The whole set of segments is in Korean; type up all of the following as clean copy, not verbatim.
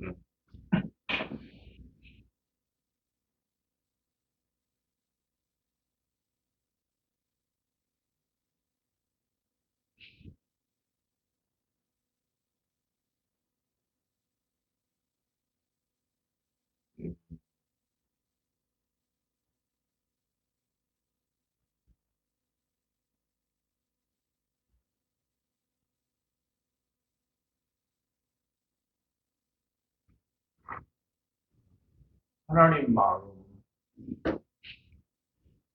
음, 음, 하나님 마음.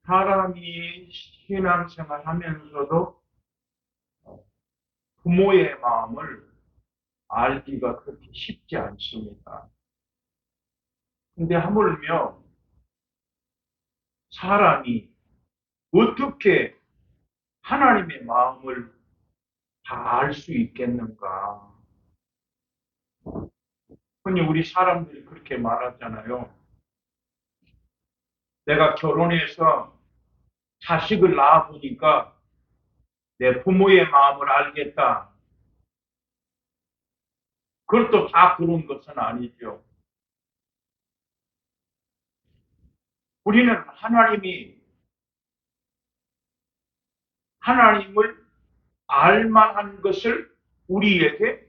사람이 신앙생활 하면서도 부모의 마음을 알기가 그렇게 쉽지 않습니다. 근데 하물며 사람이 어떻게 하나님의 마음을 다 알 수 있겠는가? 흔히 우리 사람들이 그렇게 말하잖아요. 내가 결혼해서 자식을 낳아보니까 내 부모의 마음을 알겠다. 그것도 다 그런 것은 아니죠. 우리는 하나님을 알만한 것을 우리에게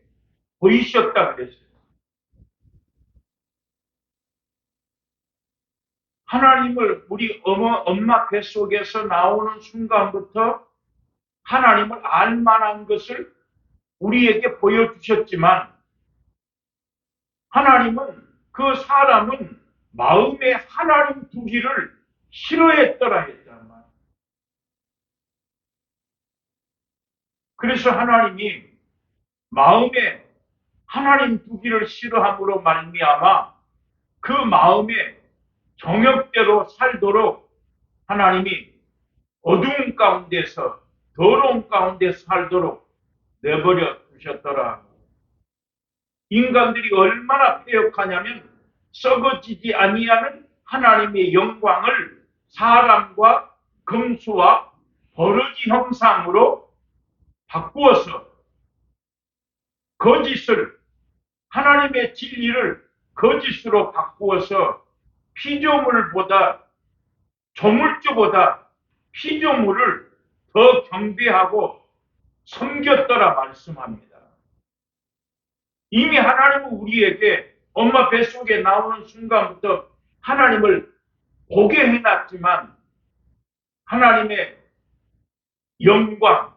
보이셨다 그랬어요. 하나님을 우리 엄마 뱃속에서 나오는 순간부터 하나님을 알만한 것을 우리에게 보여주셨지만 하나님은 그 사람은 마음에 하나님 두기를 싫어했더라 했잖아요. 그래서 하나님이 마음에 하나님 두기를 싫어함으로 말미암아 그 마음에 정욕대로 살도록 하나님이 어두운 가운데서 더러운 가운데 살도록 내버려 두셨더라. 인간들이 얼마나 패역하냐면 썩어지지 아니하는 하나님의 영광을 사람과 금수와 버러지 형상으로 바꾸어서 거짓을 하나님의 진리를 거짓으로 바꾸어서 피조물보다 조물주보다 피조물을 더 경배하고 섬겼더라 말씀합니다. 이미 하나님은 우리에게 엄마 뱃속에 나오는 순간부터 하나님을 보게 해놨지만 하나님의 영광,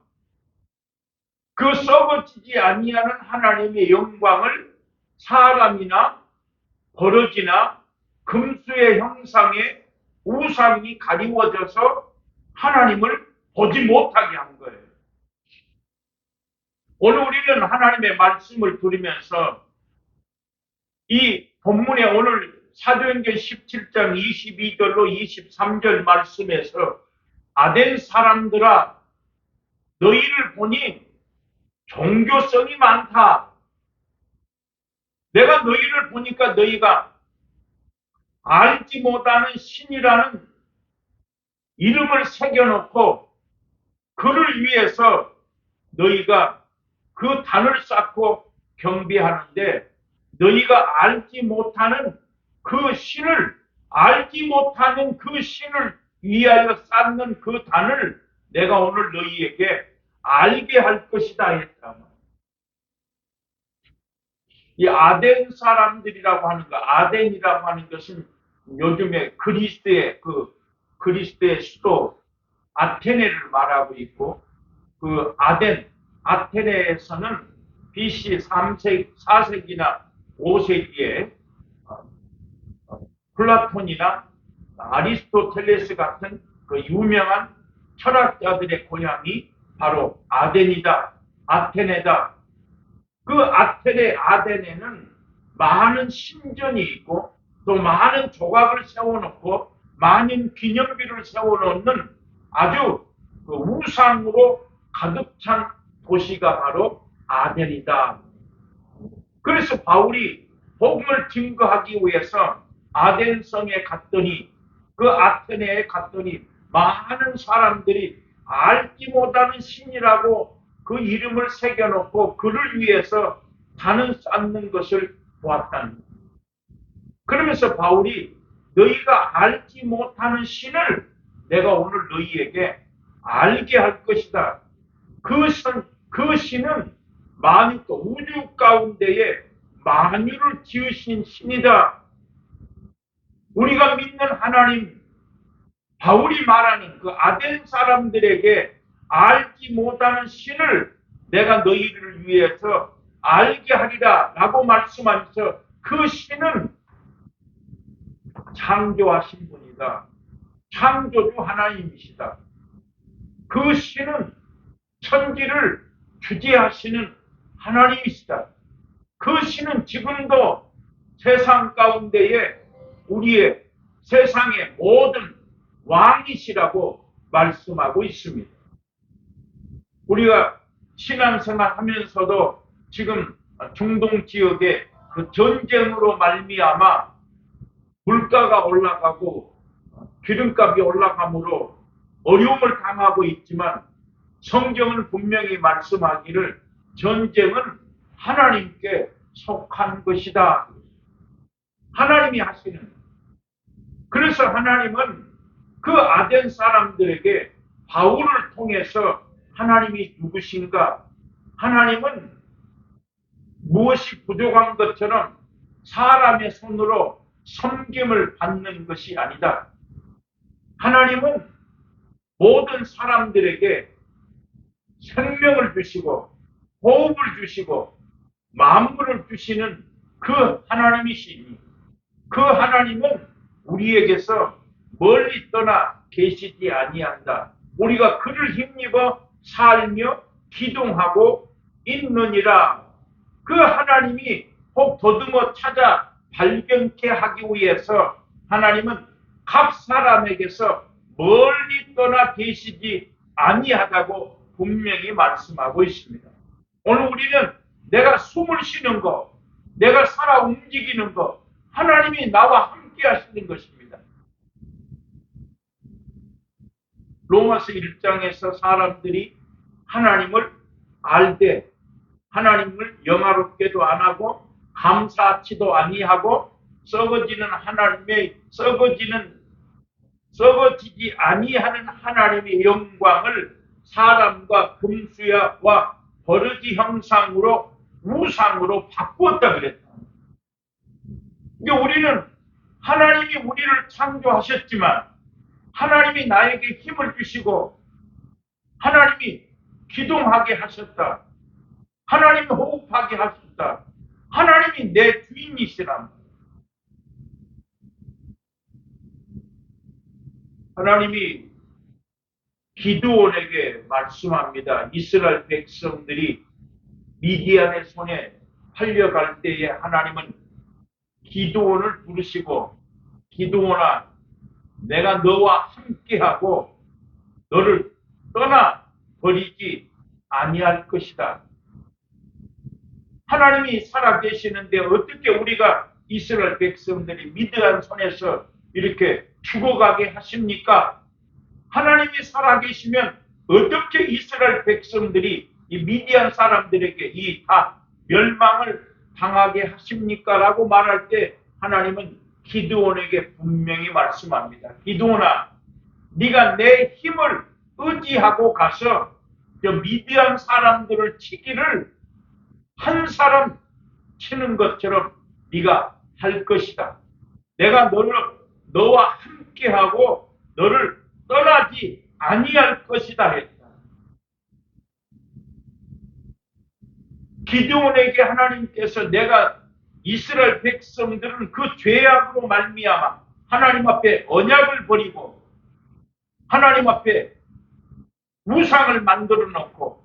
그 썩어지지 아니하는 하나님의 영광을 사람이나 버러지나 금수의 형상에 우상이 가리워져서 하나님을 보지 못하게 한 거예요. 오늘 우리는 하나님의 말씀을 들으면서 이 본문의 오늘 사도행전 17장 22절로 23절 말씀에서 아덴 사람들아 너희를 보니 종교성이 많다. 내가 너희를 보니까 너희가 알지 못하는 신이라는 이름을 새겨놓고 그를 위해서 너희가 그 단을 쌓고 경배하는데 너희가 알지 못하는 그 신을 위하여 쌓는 그 단을 내가 오늘 너희에게 알게 할 것이다 했다. 이 아덴 사람들이라고 하는 거, 아덴이라고 하는 것은 요즘에 그리스의 수도 아테네를 말하고 있고 그 아테네에서는 BC 3세기, 4세기나 5세기에 플라톤이나 아리스토텔레스 같은 그 유명한 철학자들의 고향이 바로 아덴이다, 아테네다. 그 아덴에는 많은 신전이 있고 또 많은 조각을 세워놓고 많은 기념비를 세워놓는 아주 그 우상으로 가득 찬 도시가 바로 아덴이다. 그래서 바울이 복음을 증거하기 위해서 아덴성에 갔더니 그 아테네에 갔더니 많은 사람들이 알지 못하는 신이라고 그 이름을 새겨놓고 그를 위해서 단을 쌓는 것을 보았다는 거예요. 그러면서 바울이 너희가 알지 못하는 신을 내가 오늘 너희에게 알게 할 것이다. 그 신은 만유, 우주 가운데에 만유를 지으신 신이다. 우리가 믿는 하나님, 바울이 말하는 그 아덴 사람들에게 알지 못하는 신을 내가 너희를 위해서 알게 하리라 라고 말씀하면서 그 신은 창조하신 분이다. 창조주 하나님이시다. 그 신은 천지를 주재하시는 하나님이시다. 그 신은 지금도 세상 가운데에 우리의 세상의 모든 왕이시라고 말씀하고 있습니다. 우리가 신앙생활 하면서도 지금 중동 지역에 그 전쟁으로 말미암아 물가가 올라가고 기름값이 올라가므로 어려움을 당하고 있지만 성경은 분명히 말씀하기를 전쟁은 하나님께 속한 것이다. 하나님이 하시는. 그래서 하나님은 그 아덴 사람들에게 바울을 통해서 하나님이 누구신가? 하나님은 무엇이 부족한 것처럼 사람의 손으로 섬김을 받는 것이 아니다. 하나님은 모든 사람들에게 생명을 주시고 호흡을 주시고 만물을 주시는 그 하나님이시니 그 하나님은 우리에게서 멀리 떠나 계시지 아니한다. 우리가 그를 힘입어 살며 기동하고 있느니라. 그 하나님이 혹 더듬어 찾아 발견케 하기 위해서 하나님은 각 사람에게서 멀리 떠나 계시지 아니하다고 분명히 말씀하고 있습니다. 오늘 우리는 내가 숨을 쉬는 것, 내가 살아 움직이는 것, 하나님이 나와 함께 하시는 것입니다. 로마서 1장에서 사람들이 하나님을 알되 하나님을 영화롭게도 안 하고 감사치도 아니하고 썩어지지 아니하는 하나님의 영광을 사람과 금수야와 버러지 형상으로 우상으로 바꾸었다 그랬다. 그러니까 우리는 하나님이 우리를 창조하셨지만 하나님이 나에게 힘을 주시고 하나님이 기동하게 하셨다. 하나님이 호흡하게 하셨다. 하나님이 내 주인이시라. 하나님이 기드온에게 말씀합니다. 이스라엘 백성들이 미디안의 손에 팔려갈 때에 하나님은 기드온을 부르시고 기드온아 내가 너와 함께하고 너를 떠나 버리지 아니할 것이다. 하나님이 살아계시는데 어떻게 우리가 이스라엘 백성들이 미디안 손에서 이렇게 죽어가게 하십니까? 하나님이 살아계시면 어떻게 이스라엘 백성들이 이 미디안 사람들에게 이 다 멸망을 당하게 하십니까? 라고 말할 때 하나님은 기드온에게 분명히 말씀합니다. 기드온아, 네가 내 힘을 의지하고 가서 저 미디안 사람들을 치기를 한 사람 치는 것처럼 네가 할 것이다. 내가 너와 함께하고 너를 떠나지 아니할 것이다 했다. 기드온에게 하나님께서 내가 이스라엘 백성들은 그 죄악으로 말미암아 하나님 앞에 언약을 버리고 하나님 앞에 우상을 만들어 놓고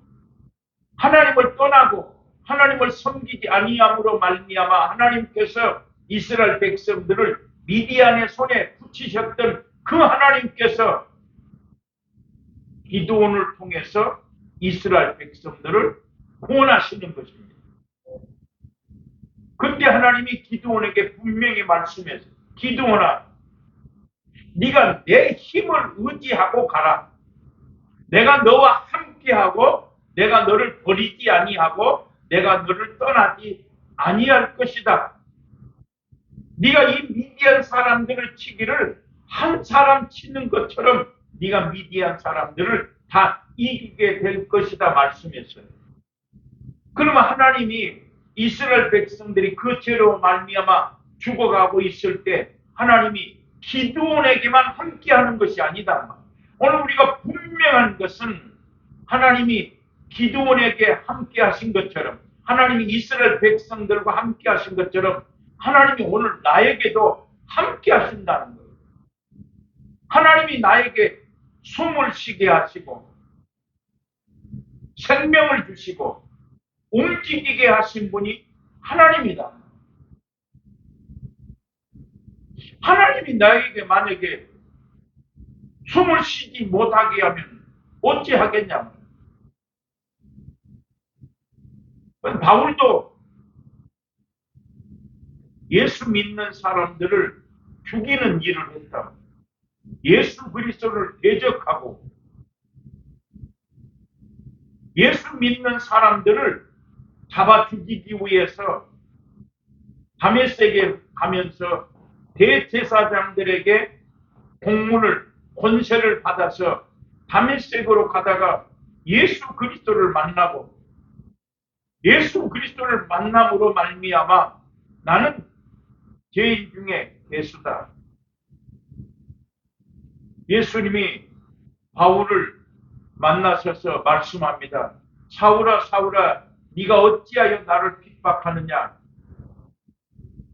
하나님을 떠나고 하나님을 섬기지 아니함으로 말미암아 하나님께서 이스라엘 백성들을 미디안의 손에 붙이셨던 그 하나님께서 기드온을 통해서 이스라엘 백성들을 구원하시는 것입니다. 그때 하나님이 기드온에게 분명히 말씀했어요. 기드온아, 네가 내 힘을 의지하고 가라. 내가 너와 함께하고 내가 너를 버리지 아니하고 내가 너를 떠나지 아니할 것이다. 네가 이 미디안 사람들을 치기를 한 사람 치는 것처럼 네가 미디안 사람들을 다 이기게 될 것이다 말씀했어요. 그러면 하나님이 이스라엘 백성들이 그 죄로 말미암아 죽어가고 있을 때 하나님이 기드온에게만 함께하는 것이 아니다. 오늘 우리가 분명한 것은 하나님이 기드온에게 함께하신 것처럼, 하나님이 이스라엘 백성들과 함께하신 것처럼 하나님이 오늘 나에게도 함께하신다는 거예요. 하나님이 나에게 숨을 쉬게 하시고 생명을 주시고 움직이게 하신 분이 하나님이다. 하나님이 나에게 만약에 숨을 쉬지 못하게 하면 어찌 하겠냐면, 바울도 예수 믿는 사람들을 죽이는 일을 했다. 예수 그리스도를 대적하고 예수 믿는 사람들을 잡아 죽이기 위해서 다메섹에 가면서 대제사장들에게 공문을, 권세를 받아서 다메섹으로 가다가 예수 그리스도를 만나고 예수 그리스도를 만남으로 말미암아 나는 죄인 중에 괴수다. 예수님이 바울을 만나셔서 말씀합니다. 사울아 사울아 네가 어찌하여 나를 핍박하느냐?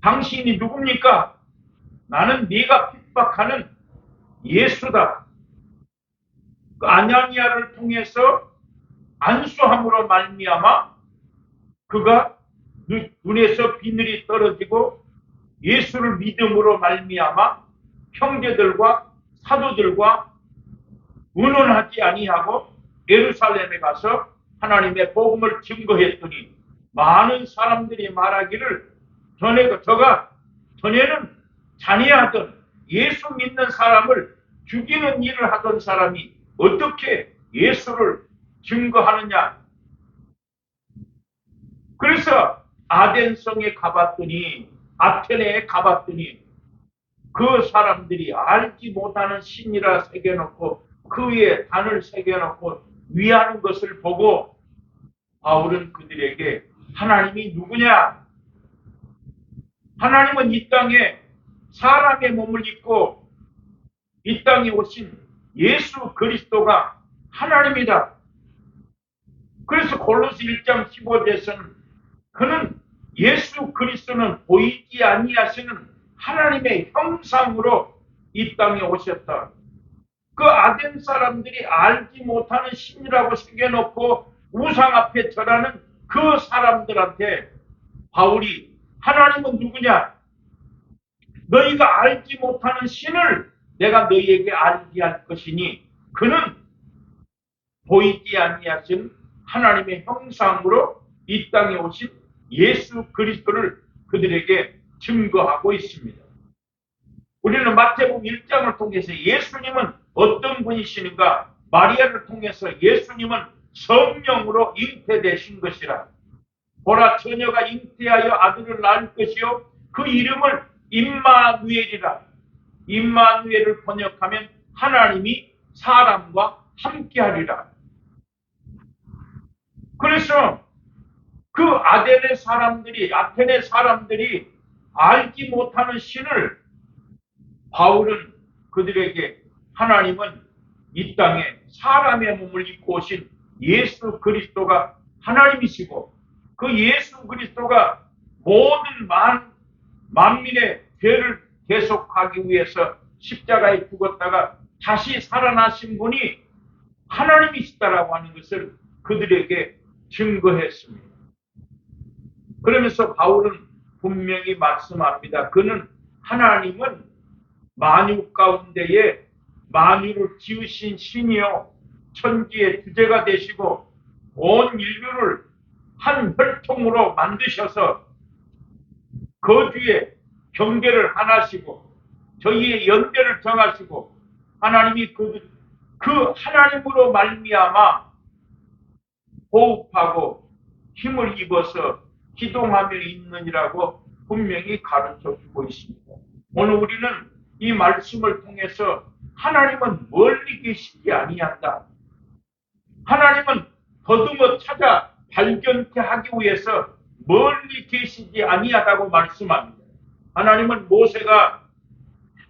당신이 누굽니까? 나는 네가 핍박하는 예수다. 그 아나니아를 통해서 안수함으로 말미암아 그가 눈에서 비늘이 떨어지고 예수를 믿음으로 말미암아 형제들과 사도들과 의논하지 아니하고 예루살렘에 가서 하나님의 복음을 증거했더니 많은 사람들이 말하기를 저가 전에는 잔해하던 예수 믿는 사람을 죽이는 일을 하던 사람이 어떻게 예수를 증거하느냐. 그래서 아덴성에 가봤더니, 아테네에 가봤더니 그 사람들이 알지 못하는 신이라 새겨놓고 그 위에 단을 새겨놓고 위하는 것을 보고 바울은 그들에게 하나님이 누구냐? 하나님은 이 땅에 사람의 몸을 입고 이 땅에 오신 예수 그리스도가 하나님이다. 그래서 골로새 1장 15절에서는 그는 예수 그리스도는 보이지 아니하시는 하나님의 형상으로 이 땅에 오셨다. 그 아덴 사람들이 알지 못하는 신이라고 새겨놓고 우상 앞에 절하는 그 사람들한테 바울이 하나님은 누구냐? 너희가 알지 못하는 신을 내가 너희에게 알게 할 것이니 그는 보이지 아니하신 하나님의 형상으로 이 땅에 오신 예수 그리스도를 그들에게 증거하고 있습니다. 우리는 마태복음 1장을 통해서 예수님은 어떤 분이시는가? 마리아를 통해서 예수님은 성령으로 잉태되신 것이라. 보라 처녀가 잉태하여 아들을 낳을 것이요 그 이름을 임마누엘이라. 임마누엘을 번역하면 하나님이 사람과 함께하리라. 그래서 그 아테네 사람들이 알지 못하는 신을 바울은 그들에게 하나님은 이 땅에 사람의 몸을 입고 오신 예수 그리스도가 하나님이시고 그 예수 그리스도가 모든 만민의 죄를 대속하기 위해서 십자가에 죽었다가 다시 살아나신 분이 하나님이시다라고 하는 것을 그들에게 증거했습니다. 그러면서 바울은 분명히 말씀합니다. 그는 하나님은 만유 가운데에 만유를 지으신 신이요 천지의 주제가 되시고 온 인류를 한 혈통으로 만드셔서 거주의 경계를 하나시고 저희의 연대를 정하시고 하나님이 그 하나님으로 말미암아 호흡하고 힘을 입어서 기동하며 있느니라고 분명히 가르쳐 주고 있습니다. 오늘 우리는 이 말씀을 통해서 하나님은 멀리 계시지 아니한다. 하나님은 더듬어 찾아 발견케 하기 위해서 멀리 계시지 아니하다고 말씀합니다. 하나님은 모세가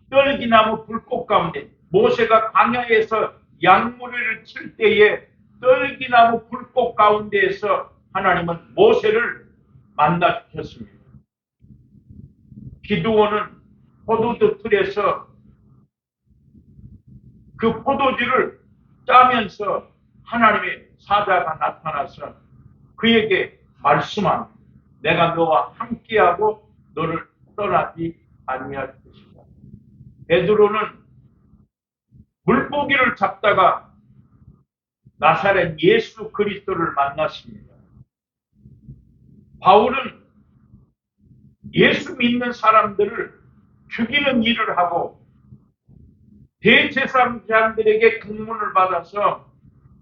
떨기나무 불꽃 가운데, 모세가 광야에서 양무리를 칠 때에 떨기나무 불꽃 가운데에서 하나님은 모세를 만나 주셨습니다. 기드온은 포도주 틀에서 그 포도주를 짜면서 하나님의 사자가 나타나서 그에게 말씀합니다. 내가 너와 함께하고 너를 떠나지 아니할 것이다. 베드로는 물고기를 잡다가 나사렛 예수 그리스도를 만났습니다. 바울은 예수 믿는 사람들을 죽이는 일을 하고 대제사장들에게 공문을 받아서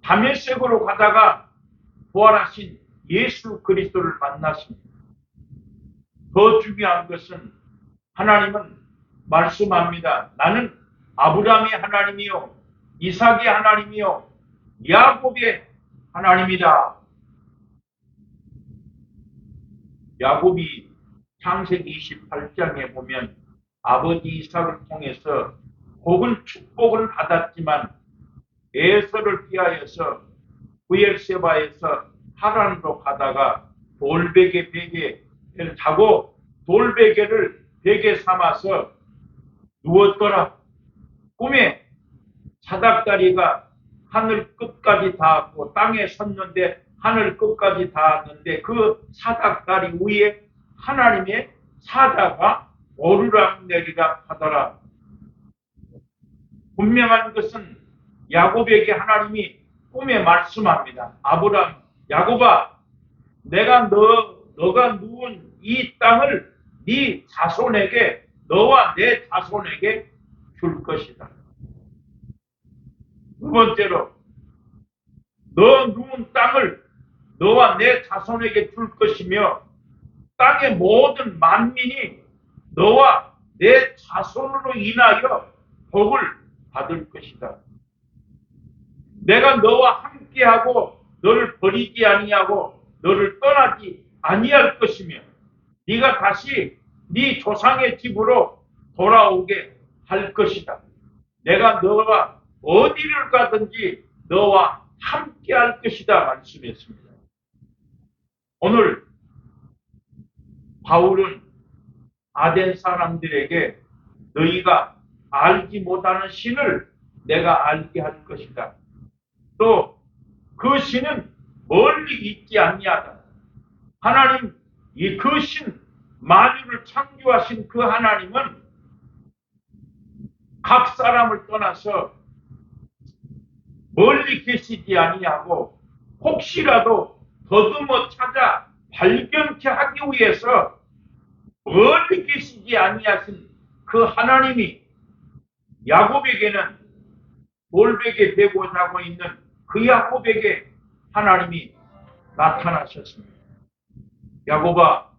다메섹으로 가다가 부활하신 예수 그리스도를 만났습니다. 더 중요한 것은 하나님은 말씀합니다. 나는 아브라함의 하나님이요 이삭의 하나님이요 야곱의 하나님이다. 야곱이 창세기 28장에 보면 아버지 이삭을 통해서 복은 축복을 받았지만 에서를 피하여서 부엘세바에서 하란으로 가다가 돌베개 베개를 타고 돌베개를 베개 삼아서 누웠더라. 꿈에 사닥다리가 하늘 끝까지 닿았고 땅에 섰는데 하늘 끝까지 닿았는데 그 사닥다리 위에 하나님의 사자가 오르락내리락 하더라. 분명한 것은 야곱에게 하나님이 꿈에 말씀합니다. 아브라함, 야곱아, 내가 너가 누운 이 땅을 네 자손에게, 너와 내 자손에게 줄 것이다. 두 번째로, 너 누운 땅을 너와 내 자손에게 줄 것이며 땅의 모든 만민이 너와 내 자손으로 인하여 복을 받을 것이다. 내가 너와 함께하고 너를 버리지 아니하고 너를 떠나지 아니할 것이며 네가 다시 네 조상의 집으로 돌아오게 할 것이다. 내가 너와 어디를 가든지 너와 함께할 것이다 말씀했습니다. 오늘 바울은 아덴 사람들에게 너희가 알지 못하는 신을 내가 알게 할 것이다. 또 그 신은 멀리 있지 아니하다. 하나님, 그 신, 만유를 창조하신 그 하나님은 각 사람을 떠나서 멀리 계시지 아니하고 혹시라도 더듬어 찾아 발견케 하기 위해서 멀리 계시지 아니하신 그 하나님이 야곱에게는 돌베개 베고 자고 있는 그 야곱에게 하나님이 나타나셨습니다. 야곱아,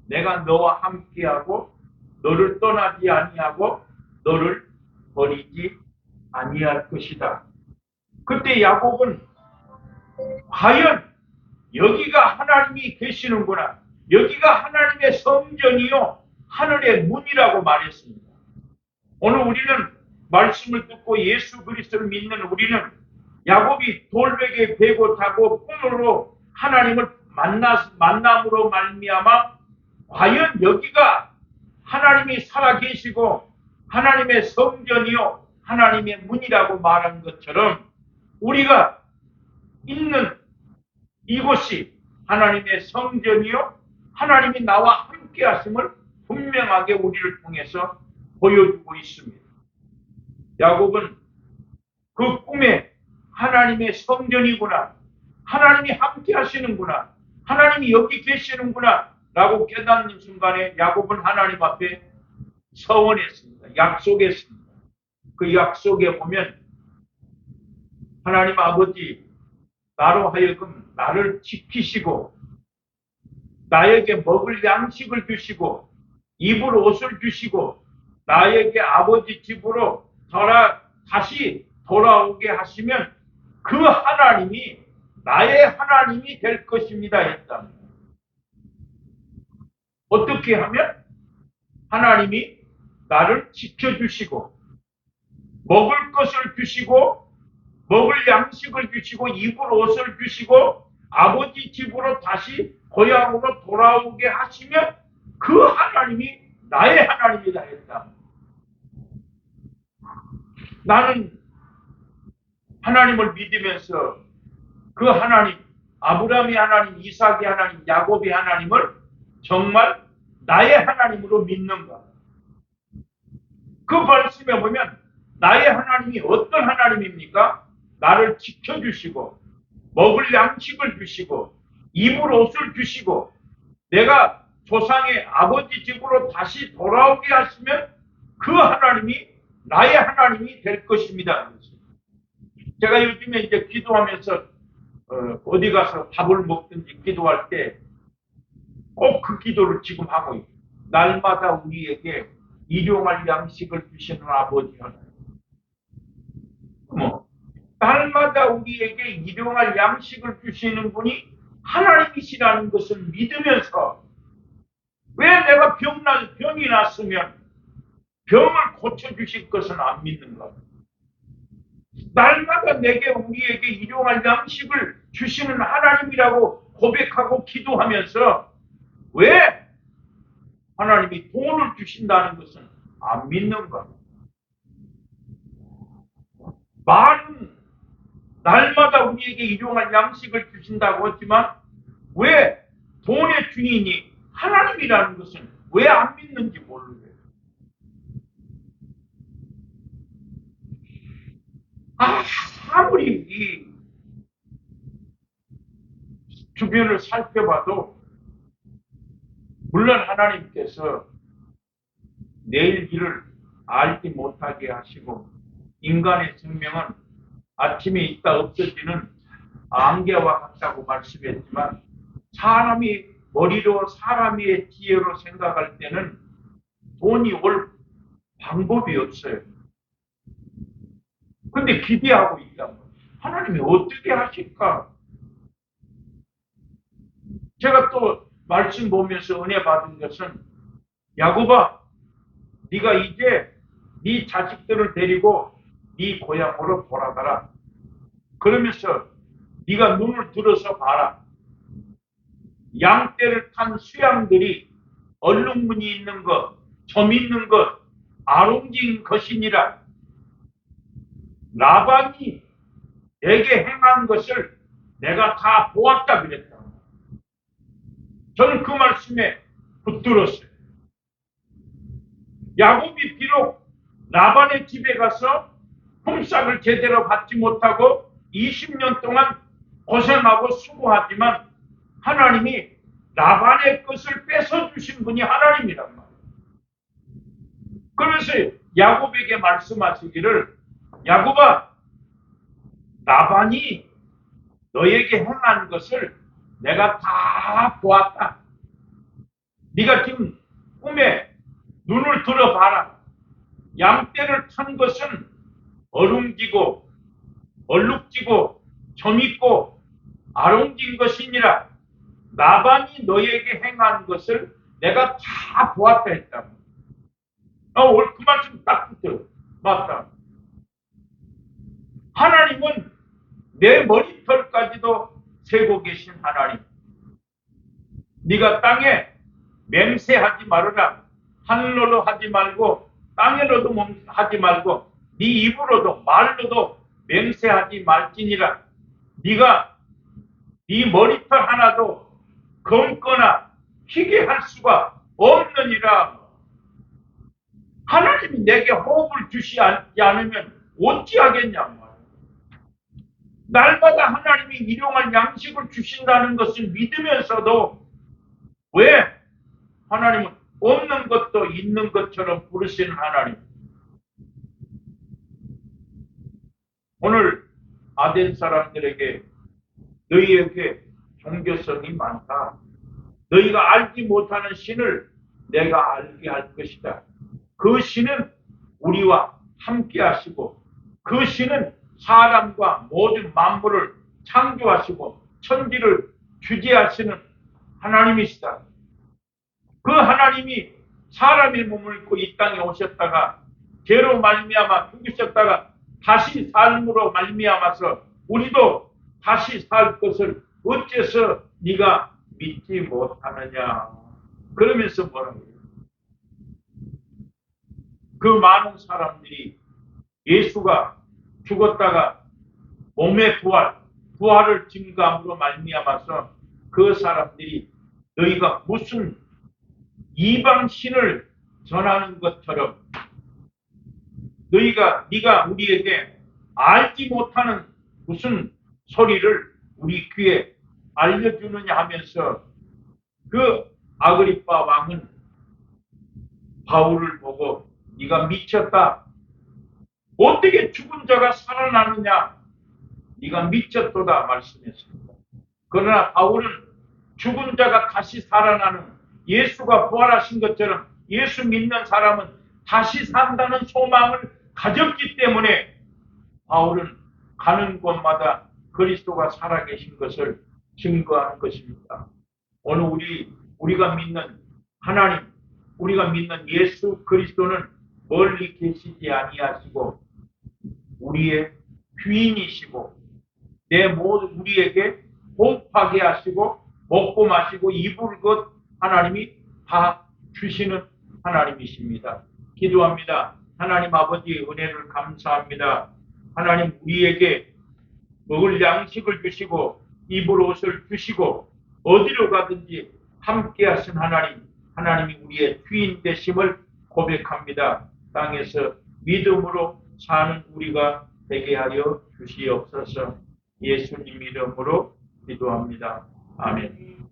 내가 너와 함께하고 너를 떠나지 아니하고 너를 버리지 아니할 것이다. 그때 야곱은 과연 여기가 하나님이 계시는구나. 여기가 하나님의 성전이요 하늘의 문이라고 말했습니다. 오늘 우리는 말씀을 듣고 예수 그리스도를 믿는 우리는 야곱이 돌베개 베고 자고 꿈으로 하나님을 만남으로 말미암아 과연 여기가 하나님이 살아계시고 하나님의 성전이요 하나님의 문이라고 말한 것처럼 우리가 있는 이곳이 하나님의 성전이요 하나님이 나와 함께 하심을 분명하게 우리를 통해서 보여주고 있습니다. 야곱은 그 꿈에 하나님의 성전이구나, 하나님이 함께 하시는구나, 하나님이 여기 계시는구나 라고 깨닫는 순간에 야곱은 하나님 앞에 서원했습니다. 약속했습니다. 그 약속에 보면 하나님 아버지, 나로 하여금 나를 지키시고 나에게 먹을 양식을 주시고 입을 옷을 주시고 나에게 아버지 집으로 다시 돌아오게 하시면 그 하나님이 나의 하나님이 될 것입니다 했다. 어떻게 하면? 하나님이 나를 지켜주시고 먹을 것을 주시고 먹을 양식을 주시고 입을 옷을 주시고 아버지 집으로 다시 고향으로 돌아오게 하시면 그 하나님이 나의 하나님이다 했다. 나는 하나님을 믿으면서 그 하나님, 아브라함의 하나님, 이삭의 하나님, 야곱의 하나님을 정말 나의 하나님으로 믿는가? 그 말씀에 보면 나의 하나님이 어떤 하나님입니까? 나를 지켜주시고 먹을 양식을 주시고 입을 옷을 주시고 내가 조상의 아버지 집으로 다시 돌아오게 하시면 그 하나님이 나의 하나님이 될 것입니다. 제가 요즘에 이제 기도하면서 어디 가서 밥을 먹든지 기도할 때 꼭 그 기도를 지금 하고 있어요. 날마다 우리에게 일용할 양식을 주시는 아버지 하나님. 날마다 우리에게 일용할 양식을 주시는 분이 하나님이시라는 것을 믿으면서 왜 내가 병이 났으면 병을 고쳐주실 것은 안 믿는가? 날마다 우리에게 일용할 양식을 주시는 하나님이라고 고백하고 기도하면서 왜 하나님이 돈을 주신다는 것은 안 믿는가? 많은 날마다 우리에게 일용할 양식을 주신다고 했지만 왜 돈의 주인이 하나님이라는 것은 왜 안 믿는지 모르겠어요. 아무리 이 주변을 살펴봐도 물론 하나님께서 내일 일을 알지 못하게 하시고 인간의 생명은 아침에 있다 없어지는 안개와 같다고 말씀했지만 사람이 머리로 사람의 지혜로 생각할 때는 돈이 올 방법이 없어요. 근데 기대하고 있다. 하나님이 어떻게 하실까? 제가 또 말씀 보면서 은혜 받은 것은 야곱아, 네가 이제 네 자식들을 데리고 네 고향으로 돌아가라. 그러면서 네가 눈을 들어서 봐라. 양떼를 탄 수양들이 얼룩무늬 있는 것, 점 있는 것, 아롱진 것이니라. 라반이 내게 행한 것을 내가 다 보았다 그랬다. 저는 그 말씀에 붙들었어요. 야곱이 비록 라반의 집에 가서 품삯을 제대로 받지 못하고 20년 동안 고생하고 수고하지만 하나님이 라반의 것을 뺏어주신 분이 하나님이란 말이에요. 그래서 야곱에게 말씀하시기를 야곱아, 라반이 너에게 행한 것을 내가 다 보았다. 네가 지금 꿈에 눈을 들어봐라. 양떼를 탄 것은 얼룩지고 점 있고 아롱진 것이니라. 라반이 너에게 행한 것을 내가 다 보았다 했다. 오늘 그 말씀 딱 붙어요. 맞다. 하나님은 내 머리털까지도 세고 계신 하나님. 네가 땅에 맹세하지 말아라. 하늘로도 하지 말고 땅에로도 하지 말고 네 입으로도 말로도 맹세하지 말지니라. 네가 네 머리털 하나도 검거나 희게 할 수가 없느니라. 하나님이 내게 호흡을 주시지 않으면 어찌하겠냐. 날마다 하나님이 일용할 양식을 주신다는 것을 믿으면서도 왜 하나님은 없는 것도 있는 것처럼 부르시는 하나님. 오늘 아덴 사람들에게 너희에게 종교성이 많다. 너희가 알지 못하는 신을 내가 알게 할 것이다. 그 신은 우리와 함께 하시고 그 신은 사람과 모든 만물을 창조하시고 천지를 주재하시는 하나님이시다. 그 하나님이 사람의 몸을 입고 이 땅에 오셨다가 죄로 말미암아 죽으셨다가 다시 삶으로 말미암아서 우리도 다시 살 것을 어째서 네가 믿지 못하느냐. 그러면서 뭐라고 해요? 그 많은 사람들이 예수가 죽었다가 몸의 부활을 증거함으로 말미암아서 그 사람들이 너희가 무슨 이방신을 전하는 것처럼 네가 우리에게 알지 못하는 무슨 소리를 우리 귀에 알려주느냐 하면서 그 아그리파 왕은 바울을 보고 네가 미쳤다. 어떻게 죽은 자가 살아나느냐? 네가 미쳤도다 말씀했습니다. 그러나 바울은 죽은 자가 다시 살아나는 예수가 부활하신 것처럼 예수 믿는 사람은 다시 산다는 소망을 가졌기 때문에 바울은 가는 곳마다 그리스도가 살아계신 것을 증거하는 것입니다. 오늘 우리가 믿는 하나님, 우리가 믿는 예수 그리스도는 멀리 계시지 아니하시고 우리의 주인이시고 우리에게 호흡하게 하시고 먹고 마시고 입을 것 하나님이 다 주시는 하나님이십니다. 기도합니다. 하나님 아버지 은혜를 감사합니다. 하나님 우리에게 먹을 양식을 주시고 입을 옷을 주시고 어디로 가든지 함께 하신 하나님이 우리의 주인 되심을 고백합니다. 땅에서 믿음으로 사는 우리가 되게 하여 주시옵소서. 예수님 이름으로 기도합니다. 아멘.